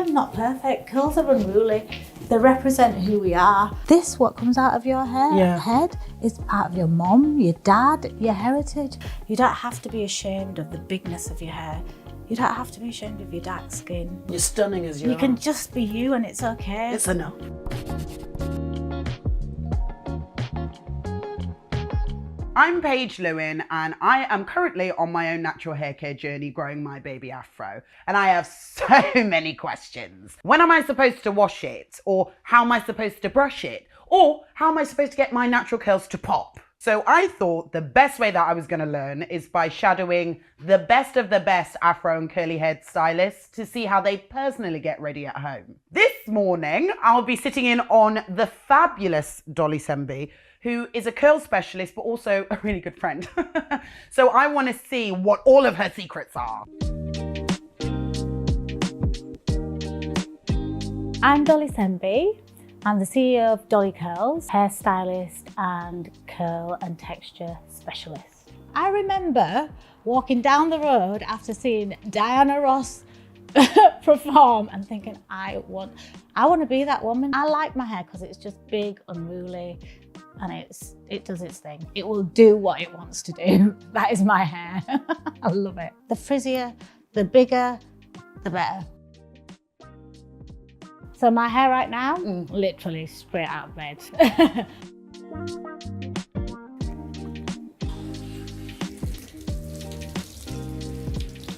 am not perfect. Curls are unruly. They represent who we are. This, what comes out of your head, is part of your mom, your dad, your heritage. You don't have to be ashamed of the bigness of your hair. You don't have to be ashamed of your dark skin. You're stunning as you are. You can just be you and it's okay. It's enough. I'm Paige Lewin and I am currently on my own natural hair care journey growing my baby afro, and I have so many questions. When am I supposed to wash it? Or how am I supposed to brush it? Or how am I supposed to get my natural curls to pop? So I thought the best way that I was going to learn is by shadowing the best of the best afro and curly haired stylists to see how they personally get ready at home. This morning, I'll be sitting in on the fabulous Dolly Sembi, who is a curl specialist, but also a really good friend. So I want to see what all of her secrets are. I'm Dolly Sembi. I'm the CEO of Dolly Curls, hairstylist and curl and texture specialist. I remember walking down the road after seeing Diana Ross perform and thinking, I want to be that woman. I like my hair because it's just big, unruly, and it does its thing. It will do what it wants to do. That is my hair. I love it. The frizzier, the bigger, the better. So my hair right now, literally straight out of bed.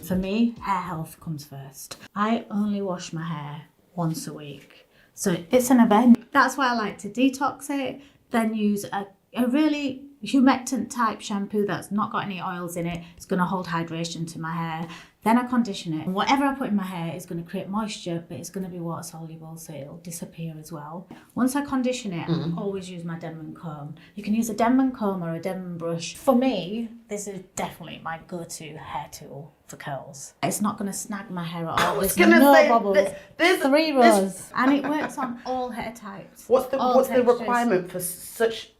For me, hair health comes first. I only wash my hair once a week. So it's an event. That's why I like to detox it, then use a really humectant type shampoo that's not got any oils in it. It's going to hold hydration to my hair. Then I condition it. And whatever I put in my hair is going to create moisture, but it's going to be water soluble, so it'll disappear as well. Once I condition it, I always use my Denman comb. You can use a Denman comb or a Denman brush. For me, this is definitely my go-to hair tool for curls. It's not going to snag my hair at all. There's no bubbles. There's 3 rows, and it works on all hair types. What's the requirement for such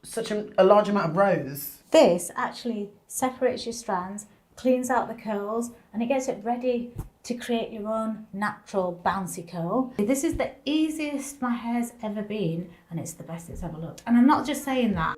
a large amount of rows? This actually separates your strands, cleans out the curls, and it gets it ready to create your own natural bouncy curl. This is the easiest my hair's ever been, and it's the best it's ever looked. And I'm not just saying that.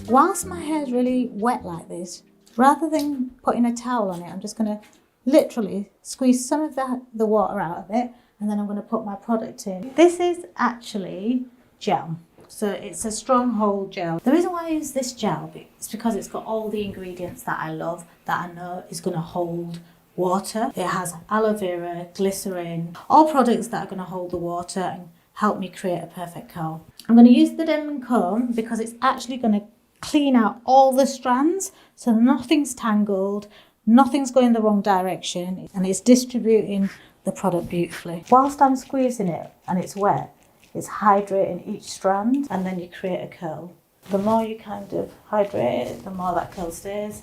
Whilst my hair's really wet like this, rather than putting a towel on it, I'm just gonna literally squeeze some of the water out of it, and then I'm gonna put my product in. This is actually gel. So it's a stronghold gel. The reason why I use this gel is because it's got all the ingredients that I love, that I know is going to hold water. It has aloe vera, glycerin, all products that are going to hold the water and help me create a perfect curl. I'm going to use the Denman comb because it's actually going to clean out all the strands so nothing's tangled, nothing's going the wrong direction, and it's distributing the product beautifully. Whilst I'm squeezing it and it's wet, it's hydrating each strand, and then you create a curl. The more you kind of hydrate it, the more that curl stays.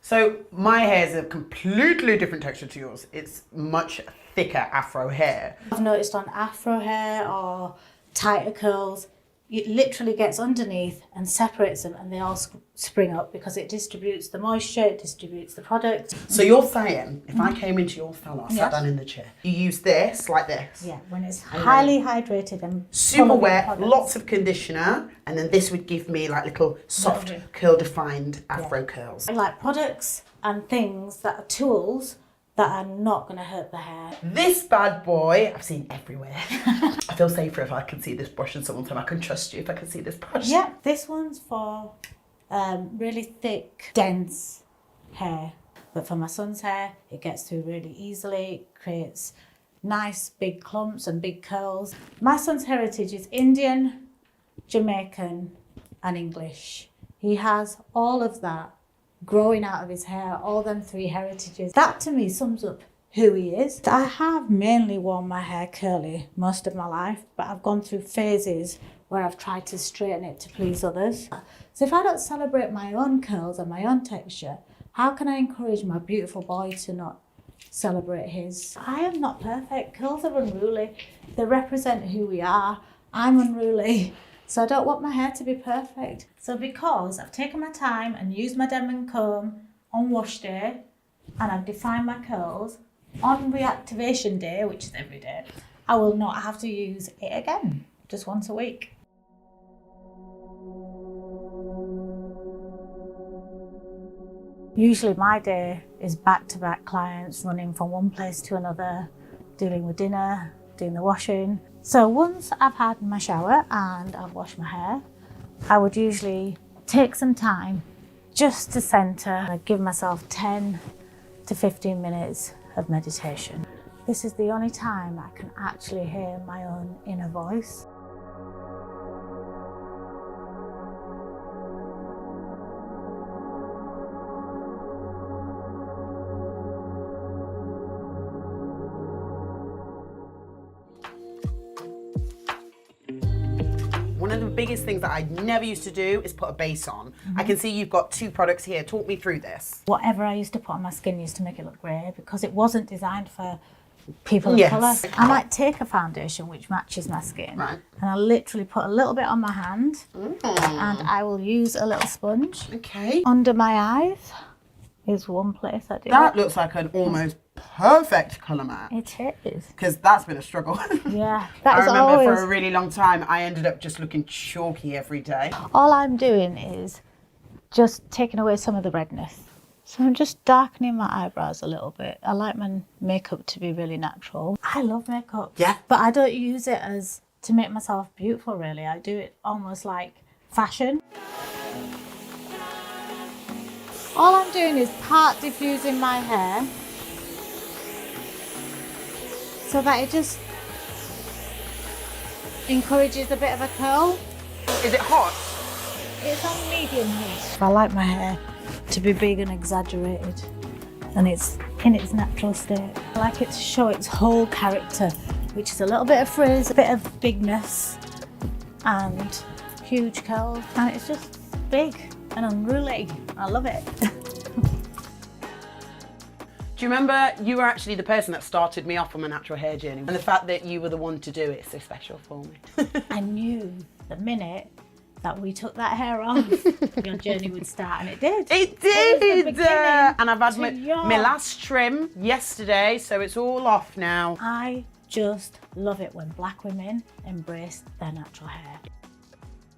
So my hair is a completely different texture to yours. It's much thicker afro hair. I've noticed on afro hair or tighter curls, it literally gets underneath and separates them, and they all spring up because it distributes the moisture, it distributes the product. So you're saying, if I came into your salon, sat down in the chair, you use this, like this? Yeah, when it's highly hydrated and super wet, lots of conditioner, and then this would give me like little soft, curl-defined afro curls. I like products and things that are tools that are not going to hurt the hair. This bad boy, I've seen everywhere. I feel safer if I can see this brush and someone tell me I can trust you if I can see this brush. Yeah, this one's for really thick, dense hair. But for my son's hair, it gets through really easily, creates nice big clumps and big curls. My son's heritage is Indian, Jamaican, and English. He has all of that growing out of his hair, all them 3 heritages. That to me sums up who he is. I have mainly worn my hair curly most of my life, but I've gone through phases where I've tried to straighten it to please others. So if I don't celebrate my own curls and my own texture, how can I encourage my beautiful boy to not celebrate his? I am not perfect. Curls are unruly. They represent who we are. I'm unruly. So I don't want my hair to be perfect. So because I've taken my time and used my Denman comb on wash day, and I've defined my curls, on reactivation day, which is every day, I will not have to use it again, just once a week. Usually my day is back-to-back clients running from one place to another, dealing with dinner, doing the washing. So once I've had my shower and I've washed my hair, I would usually take some time just to centre. I give myself 10 to 15 minutes of meditation. This is the only time I can actually hear my own inner voice. One of the biggest things that I never used to do is put a base on. I can see you've got 2 products here. Talk me through this. Whatever I used to put on my skin used to make it look grey because it wasn't designed for people of colour. I might take a foundation which matches my skin, Right. and I literally put a little bit on my hand, and I will use a little sponge. Okay. Under my eyes is one place I do That it. looks like an almost perfect colour match. It is. Because that's been a struggle. Yeah, that I is remember always. for a really long time, I ended up just looking chalky every day. All I'm doing is just taking away some of the redness. So I'm just darkening my eyebrows a little bit. I like my makeup to be really natural. I love makeup. Yeah. But I don't use it as to make myself beautiful, really. I do it almost like fashion. All I'm doing is part diffusing my hair so that it just encourages a bit of a curl. Is it hot? It's on medium heat. I like my hair to be big and exaggerated, and it's in its natural state. I like it to show its whole character, which is a little bit of frizz, a bit of bigness, and huge curls, and it's just big and unruly. I love it. Do you remember you were actually the person that started me off on my natural hair journey? And the fact that you were the one to do it is so special for me. I knew the minute that we took that hair off, your journey would start, and it did. It It was the did! beginning And I've had to my your- last trim yesterday, so it's all off now. I just love it when black women embrace their natural hair.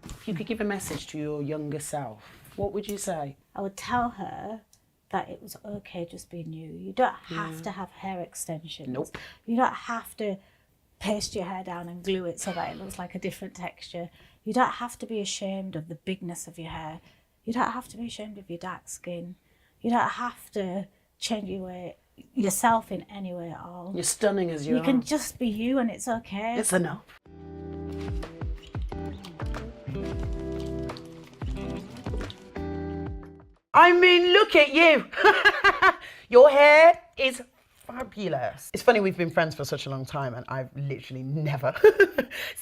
If you could give a message to your younger self, what would you say? I would tell her that it was okay just being you. You don't have to have hair extensions. Nope. You don't have to paste your hair down and glue it so that it looks like a different texture. You don't have to be ashamed of the bigness of your hair. You don't have to be ashamed of your dark skin. You don't have to change yourself in any way at all. You're stunning as you are. You can just be you, and it's okay. It's enough. I mean, look at you. Your hair is fabulous. It's funny, we've been friends for such a long time and I've literally never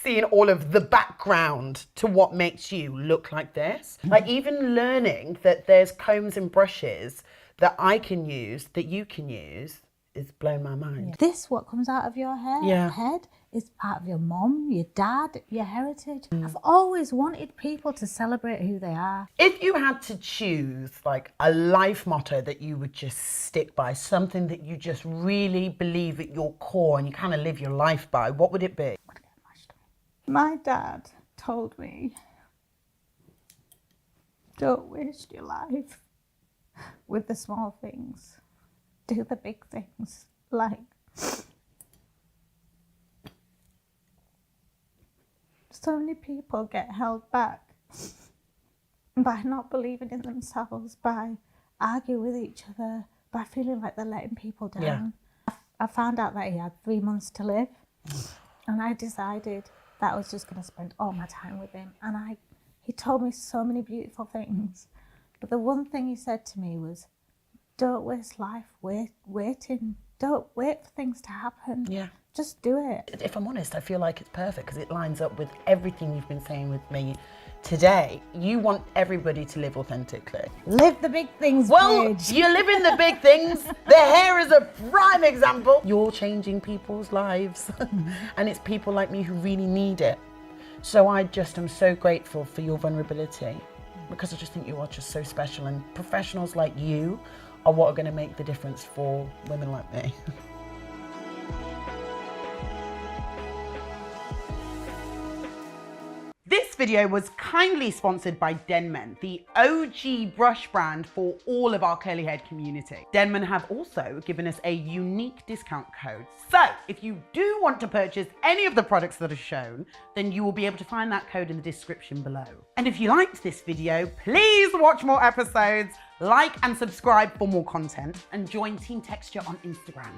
seen all of the background to what makes you look like this. Like even learning that there's combs and brushes that I can use, that you can use, is blown my mind. This, what comes out of your Yeah. head, is part of your mum, your dad, your heritage. I've always wanted people to celebrate who they are. If you had to choose like a life motto that you would just stick by, something that you just really believe at your core and you kind of live your life by, what would it be? My dad told me, don't waste your life with the small things. Do the big things. Like, so many people get held back by not believing in themselves, by arguing with each other, by feeling like they're letting people down. Yeah. I found out that he had 3 months to live, and I decided that I was just going to spend all my time with him. And he told me so many beautiful things, but the one thing he said to me was, don't waste life waiting. Don't wait for things to happen. Yeah. Just do it. If I'm honest, I feel like it's perfect because it lines up with everything you've been saying with me today. You want everybody to live authentically. Live the big things, Well, Paige. you live in the big things. The hair is a prime example. You're changing people's lives. And it's people like me who really need it. So I just am so grateful for your vulnerability, because I just think you are just so special, and professionals like you are what are going to make the difference for women like me. This video was kindly sponsored by Denman, the OG brush brand for all of our curly haired community. Denman have also given us a unique discount code. So if you do want to purchase any of the products that are shown, then you will be able to find that code in the description below. And if you liked this video, please watch more episodes, like and subscribe for more content, and join Team Texture on Instagram.